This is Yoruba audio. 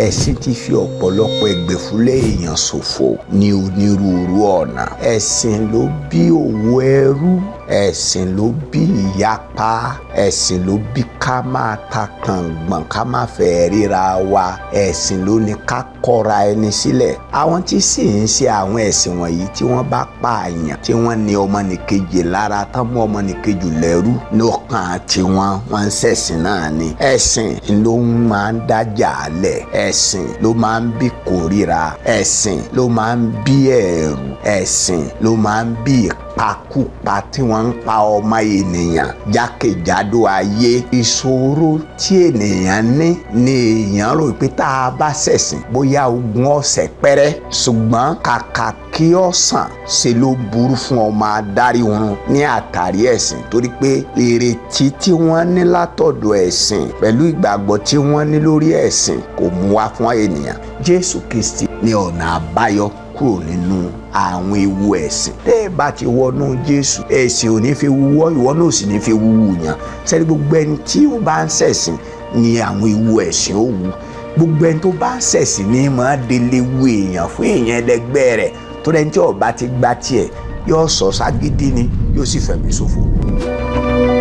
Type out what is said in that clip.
ẹ̀sìn ti fi ọ̀pọ̀lọpọ̀ ẹgbẹ̀fúlẹ̀ èèyàn ṣòfò ní onírúurú ọ̀nà. ẹ̀sìn ló bí òwò ẹrú, ẹ̀sìn ló bí ìyapa, ẹ̀sìn ló bí ká máa ta kàngbọ̀n ká má fẹ́ ríra wa, ẹ̀sìn ló ní ká kọra ẹni sílẹ̀. àwọn tí sì ń ṣe àwọn ẹ̀sìn wọ̀nyí tí wọ́n bá pààyàn, tí wọ́n ní ọmọnìkejì lára, tán mú ọmọnìkejì lẹ́rú lọ́kàn tiwọn, wọ́n ń ṣẹ̀sìn náà ni. ẹ̀sìn ló máa ń dájà lẹ̀, ẹ̀sìn ló máa ń bí kórìíra, ẹ̀sìn ló máa ń bí ẹ̀rù, ẹ̀sìn ló máa ń bí ìpakúpa tí wọ́n ń pa ọmọ ènìyàn jákèjádò ayé. ìṣòro tí ènìyàn ní ni èèyàn rò pé tá a bá ṣẹ̀sìn bóyá ogun ọ̀sẹ̀ pẹ́rẹ́, ṣùgbọ́n kàkà kí ọ̀sán ṣe ló burú fún ọmọ adarí oorun ní àtàrí ẹ̀sìn, torí pé ìrètí tí wọ́n ní látọ̀dọ̀ ẹ̀sìn pẹ̀lú ìgbàgbọ́ tí wọ́n ní lórí ẹ̀sìn kò mú wá fún ènìyàn. Jésù Kristi ní ọ̀nà àbáyọ kúrò nínú àwọn ewu ẹ̀sìn. tẹ́ ẹ bá ti wọnú Jésù, ẹ̀sìn ò ní fi wúwọ́, ìwọ náà sì ní fi wúwú yàn. sẹ́ni gbogbo ẹni tí ó bá ń ṣẹ̀sìn ni àwọn ewu ẹ̀sìn ó wù. gbogbo ẹni tó bá ń ṣẹ̀sìn ní máa délé wu èèyàn fún èèyàn ẹlẹgbẹ́ rẹ̀, tó rẹ́ni tí ọba ti gbá tiẹ̀ yóò sọ ságídí ni, yóò sì fẹ̀mí ṣòfò.